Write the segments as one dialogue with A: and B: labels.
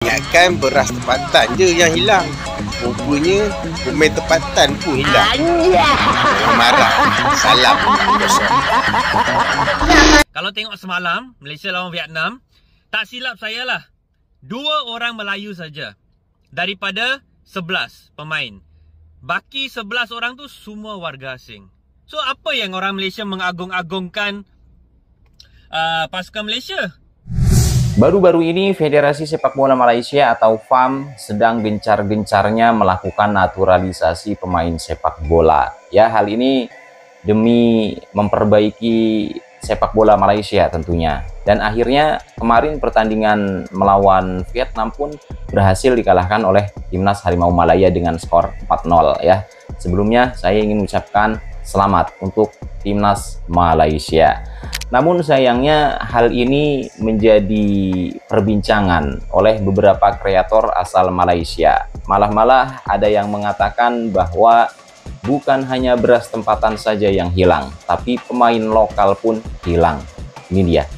A: ingatkan beras tempatan je yang hilang. Rupanya pemain tempatan pun hilang. Jangan marah. Salam.
B: Kalau tengok semalam Malaysia lawan Vietnam, tak silap saya lah 2 orang Melayu saja daripada 11 pemain. Baki 11 orang tu semua warga asing. So apa yang orang Malaysia mengagung-agungkan pasukan Malaysia?
C: Baru-baru ini Federasi Sepak Bola Malaysia atau FAM sedang gencar-gencarnya melakukan naturalisasi pemain sepak bola. Ya, hal ini demi memperbaiki sepak bola Malaysia tentunya. Dan akhirnya kemarin pertandingan melawan Vietnam pun berhasil dikalahkan oleh Timnas Harimau Malaya dengan skor 4-0 ya. Sebelumnya saya ingin ucapkan selamat untuk Timnas Malaysia. Namun sayangnya hal ini menjadi perbincangan oleh beberapa kreator asal Malaysia. Malah ada yang mengatakan bahwa bukan hanya beras tempatan saja yang hilang, tapi pemain lokal pun hilang. Ini dia.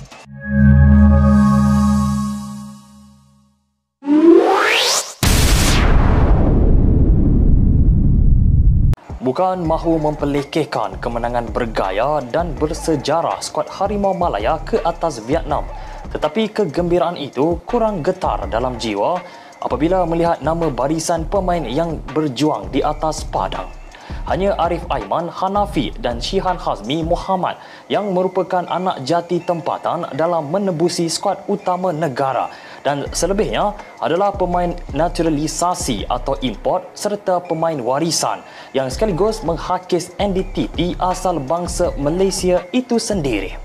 D: Bukan mahu memperlekehkan kemenangan bergaya dan bersejarah skuad Harimau Malaya ke atas Vietnam, tetapi kegembiraan itu kurang getar dalam jiwa apabila melihat nama barisan pemain yang berjuang di atas padang. Hanya Arif Aiman Hanafi dan Shihan Hazmi Muhammad yang merupakan anak jati tempatan dalam menebusi skuad utama negara, dan selebihnya adalah pemain naturalisasi atau import serta pemain warisan yang sekaligus menghakis identiti asal bangsa Malaysia itu sendiri.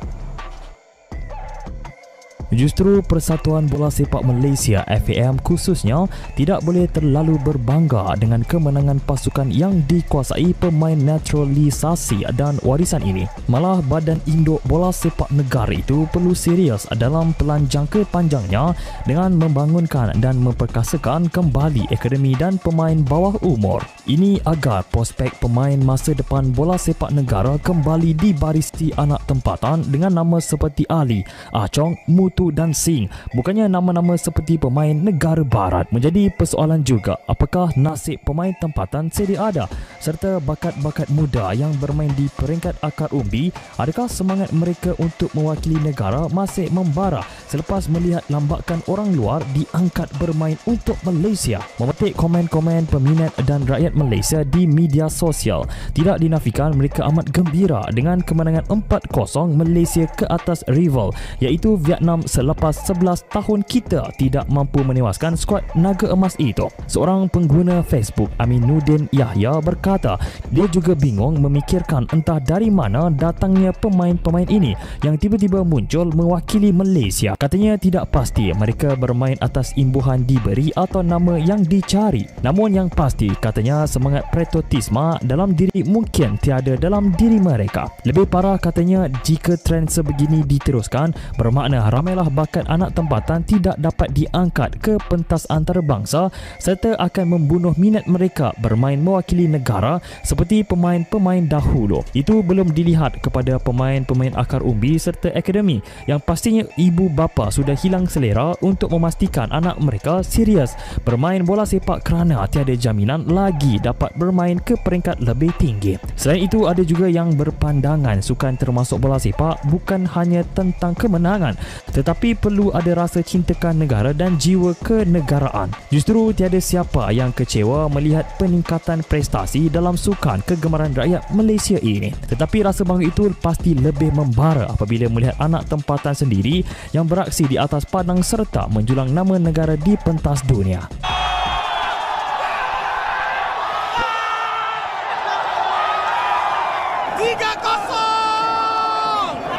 D: Justru Persatuan Bola Sepak Malaysia FAM khususnya tidak boleh terlalu berbangga dengan kemenangan pasukan yang dikuasai pemain naturalisasi dan warisan ini. Malah Badan Induk Bola Sepak Negara itu perlu serius dalam pelan jangka panjangnya dengan membangunkan dan memperkasakan kembali akademi dan pemain bawah umur. Ini agar prospek pemain masa depan bola sepak negara kembali dibarisi anak tempatan dengan nama seperti Ali, Chong, Mutu dan Singh, bukannya nama-nama seperti pemain negara barat. Menjadi persoalan juga, apakah nasib pemain tempatan sedia ada serta bakat-bakat muda yang bermain di peringkat akar umbi? Adakah semangat mereka untuk mewakili negara masih membara selepas melihat lambakan orang luar diangkat bermain untuk Malaysia? Memetik komen-komen peminat dan rakyat Malaysia di media sosial, tidak dinafikan mereka amat gembira dengan kemenangan 4-0 Malaysia ke atas rival iaitu Vietnam selepas 11 tahun kita tidak mampu menewaskan skuad Naga Emas itu. Seorang pengguna Facebook, Aminuddin Yahya, berkata dia juga bingung memikirkan entah dari mana datangnya pemain-pemain ini yang tiba-tiba muncul mewakili Malaysia. Katanya tidak pasti mereka bermain atas imbuhan diberi atau nama yang dicari. Namun yang pasti katanya semangat patriotisme dalam diri mungkin tiada dalam diri mereka. Lebih parah katanya jika trend sebegini diteruskan, bermakna ramailah bakat anak tempatan tidak dapat diangkat ke pentas antarabangsa serta akan membunuh minat mereka bermain mewakili negara seperti pemain-pemain dahulu. Itu belum dilihat kepada pemain-pemain akar umbi serta akademi yang pastinya ibu bapa sudah hilang selera untuk memastikan anak mereka serius bermain bola sepak kerana tiada jaminan lagi dapat bermain ke peringkat lebih tinggi. Selain itu, ada juga yang berpandangan sukan termasuk bola sepak bukan hanya tentang kemenangan tetapi perlu ada rasa cintakan negara dan jiwa kenegaraan. Justru tiada siapa yang kecewa melihat peningkatan prestasi dalam sukan kegemaran rakyat Malaysia ini. Tetapi rasa bangga itu pasti lebih membara apabila melihat anak tempatan sendiri yang beraksi di atas padang serta menjulang nama negara di pentas dunia.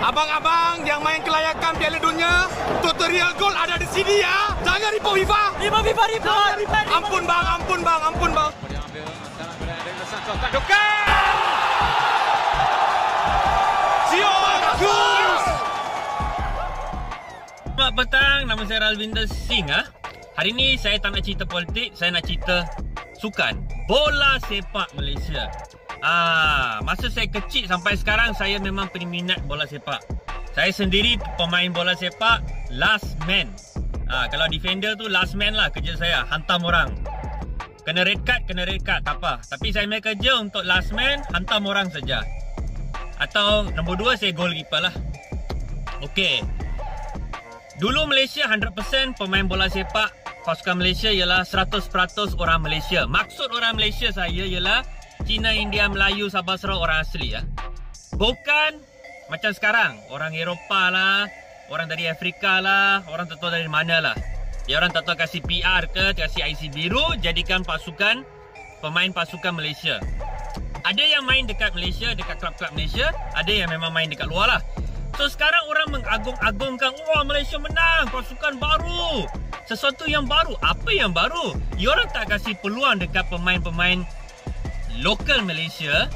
E: Abang-abang yang main kelayakan Piala Dunia, tutorial gol ada di sini ya. Jangan ribu FIFA. Ampun bang.
B: Selamat petang, nama saya Ralvinder Singh. Hari ini saya tak nak cerita politik, saya nak cerita sukan bola sepak Malaysia. Masa saya kecil sampai sekarang saya memang peminat bola sepak. Saya sendiri pemain bola sepak last man Kalau defender tu last man lah kerja saya, hantam orang. Kena red card, tak apa. Tapi saya main kerja untuk last man, hantam orang saja. Atau nombor 2 saya goalkeeper lah. Okey. Dulu Malaysia 100% pemain bola sepak pasukan Malaysia ialah 100% orang Malaysia. Maksud orang Malaysia saya ialah Cina, India, Melayu, Sabah, Sarawak orang asli ya. Bukan macam sekarang, orang Eropah lah, orang dari Afrika lah, orang tak tahu dari mana lah. Dia orang tak tahu kasih PR ke, kasih IC biru, jadikan pasukan, pemain pasukan Malaysia. Ada yang main dekat Malaysia, dekat klub-klub Malaysia, ada yang memang main dekat luar lah. So sekarang orang mengagung-agungkan, wah Malaysia menang, pasukan baru, sesuatu yang baru. Apa yang baru? Diorang tak kasih peluang dekat pemain-pemain lokal Malaysia,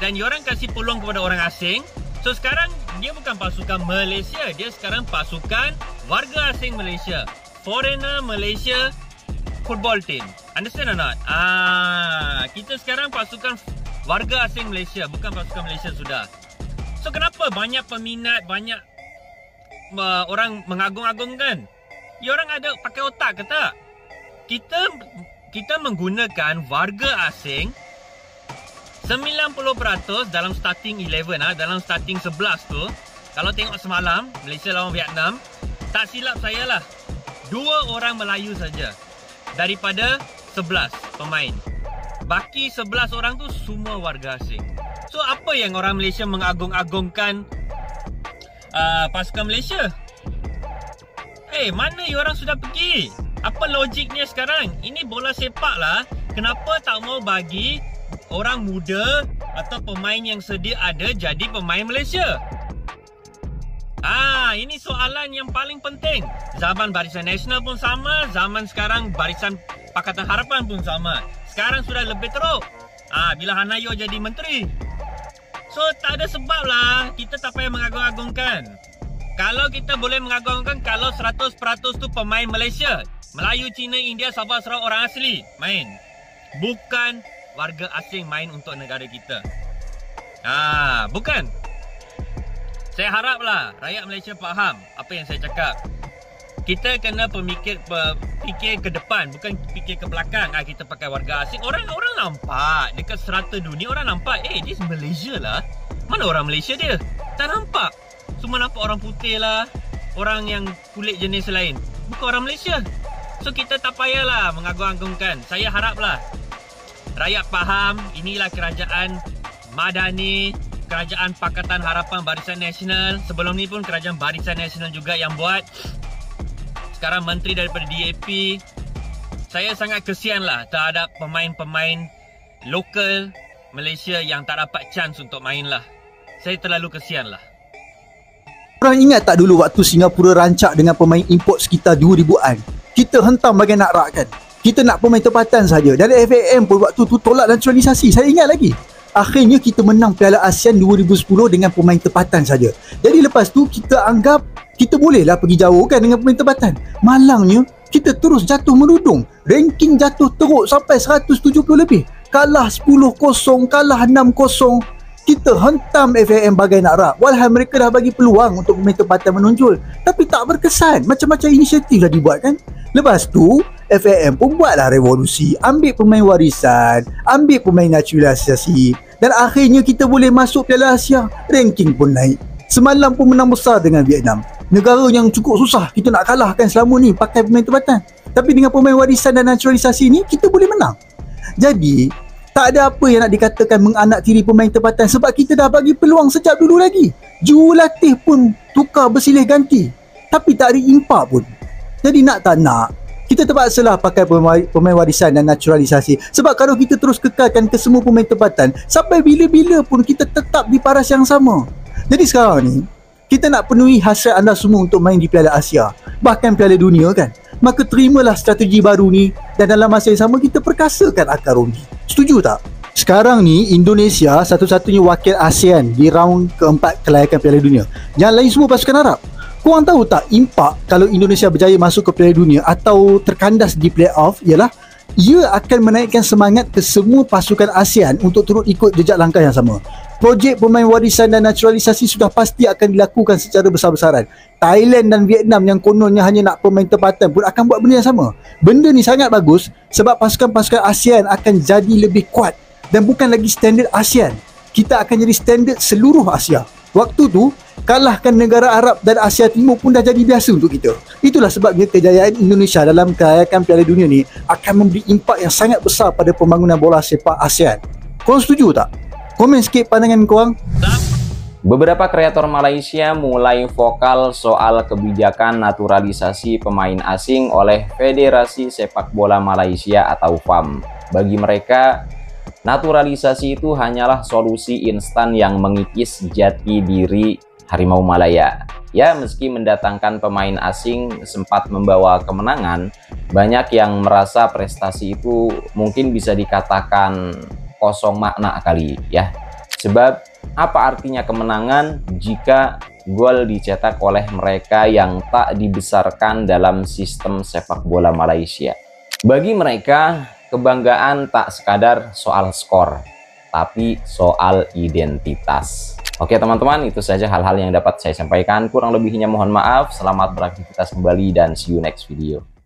B: dan diorang kasih peluang kepada orang asing. So sekarang dia bukan pasukan Malaysia, dia sekarang pasukan warga asing Malaysia, Foreigner Malaysia Football Team. Understand or not? Kita sekarang pasukan warga asing Malaysia, bukan pasukan Malaysia sudah. So kenapa banyak peminat, banyak orang mengagung-agungkan? Ya orang ada pakai otak ke tak? Kita menggunakan warga asing 90% dalam starting 11 dalam starting 11 tu. Kalau tengok semalam Malaysia lawan Vietnam, tak silap saya lah 2 orang Melayu saja daripada 11 pemain. Baki 11 orang tu semua warga asing. So apa yang orang Malaysia mengagung-agungkan pasukan Malaysia? Mana orang sudah pergi? Apa logiknya sekarang? Ini bola sepak lah. Kenapa tak mau bagi orang muda atau pemain yang sedia ada jadi pemain Malaysia? Ini soalan yang paling penting. Zaman Barisan Nasional pun sama, zaman sekarang Barisan Pakatan Harapan pun sama. Sekarang sudah lebih teruk. Bila Hanayo jadi menteri. So tak ada sebab lah kita tak payah mengagung-agungkan. Kalau kita boleh mengagung-agungkan kalau 100% tu pemain Malaysia, Melayu, Cina, India, Sabah, Sarawak orang asli main, bukan warga asing main untuk negara kita. Bukan. Saya haraplah rakyat Malaysia faham apa yang saya cakap. Kita kena fikir ke depan, bukan fikir ke belakang. Kita pakai warga asing. Orang nampak dekat serata dunia, orang nampak, this Malaysia lah. Mana orang Malaysia dia? Tak nampak. Semua nampak orang putih lah, orang yang kulit jenis lain. Bukan orang Malaysia. So kita tak payahlah mengagung-agungkan. Saya haraplah rakyat faham, inilah kerajaan Madani, kerajaan Pakatan Harapan Barisan Nasional. Sebelum ni pun kerajaan Barisan Nasional juga yang buat. Sekarang menteri daripada DAP. Saya sangat kesian lah terhadap pemain-pemain lokal Malaysia yang tak dapat chance untuk main lah. Saya terlalu kesian lah.
F: Korang ingat tak dulu waktu Singapura rancak dengan pemain import sekitar 2000-an? Kita hentam bagai nak rak kan? Kita nak pemain tempatan saja. Dari FAM pun waktu tu tolak naturalisasi. Saya ingat lagi. Akhirnya kita menang Piala ASEAN 2010 dengan pemain tempatan saja. Jadi lepas tu kita anggap kita bolehlah pergi jauh kan dengan pemain tempatan. Malangnya kita terus jatuh menudung. Ranking jatuh teruk sampai 170 lebih. Kalah 10-0, kalah 6-0. Kita hentam FAM bagai nak rak. Walhal mereka dah bagi peluang untuk pemain tempatan menonjol, tapi tak berkesan. Macam-macam inisiatif dah dibuat kan. Lepas tu FAM pun buatlah revolusi, ambil pemain warisan, ambil pemain naturalisasi, dan akhirnya kita boleh masuk Piala Asia. Ranking pun naik. Semalam pun menang besar dengan Vietnam, negara yang cukup susah kita nak kalahkan selama ni pakai pemain tempatan. Tapi dengan pemain warisan dan naturalisasi ni kita boleh menang. Jadi tak ada apa yang nak dikatakan menganaktiri pemain tempatan, sebab kita dah bagi peluang sejak dulu lagi. Jurulatih pun tukar bersilih ganti, tapi tak ada impak pun. Jadi nak tak nak, kita terpaksalah pakai pemain warisan dan naturalisasi. Sebab kalau kita terus kekalkan ke semua pemain tempatan, sampai bila-bila pun kita tetap di paras yang sama. Jadi sekarang ni kita nak penuhi hasrat anda semua untuk main di Piala Asia, bahkan Piala Dunia kan. Maka terimalah strategi baru ni, dan dalam masa yang sama kita perkasakan akar rugi. Setuju tak? Sekarang ni Indonesia satu-satunya wakil ASEAN di round keempat kelayakan Piala Dunia. Yang lain semua pasukan Arab. Korang tahu tak impak kalau Indonesia berjaya masuk ke Piala Dunia atau terkandas di play-off ialah ia akan menaikkan semangat ke semua pasukan ASEAN untuk turut ikut jejak langkah yang sama. Projek pemain warisan dan naturalisasi sudah pasti akan dilakukan secara besar-besaran. Thailand dan Vietnam yang kononnya hanya nak pemain tempatan pun akan buat benda yang sama. Benda ni sangat bagus sebab pasukan-pasukan ASEAN akan jadi lebih kuat dan bukan lagi standard ASEAN. Kita akan jadi standard seluruh Asia. Waktu tu, kalahkan negara Arab dan Asia Timur pun dah jadi biasa untuk kita. Itulah sebabnya kejayaan Indonesia dalam kelayakan Piala Dunia ni akan memberi impak yang sangat besar pada pembangunan bola sepak ASEAN. Korang setuju tak? Komen sikit pandangan korang.
C: Beberapa kreator Malaysia mulai vokal soal kebijakan naturalisasi pemain asing oleh Federasi Sepak Bola Malaysia atau FAM. Bagi mereka, naturalisasi itu hanyalah solusi instan yang mengikis jati diri Harimau Malaya. Ya, meski mendatangkan pemain asing sempat membawa kemenangan, banyak yang merasa prestasi itu mungkin bisa dikatakan kosong makna kali ya. Sebab apa artinya kemenangan jika gol dicetak oleh mereka yang tak dibesarkan dalam sistem sepak bola Malaysia? Bagi mereka, kebanggaan tak sekadar soal skor, tapi soal identitas. Oke teman-teman, itu saja hal-hal yang dapat saya sampaikan. Kurang lebihnya mohon maaf. Selamat beraktivitas kembali dan see you next video.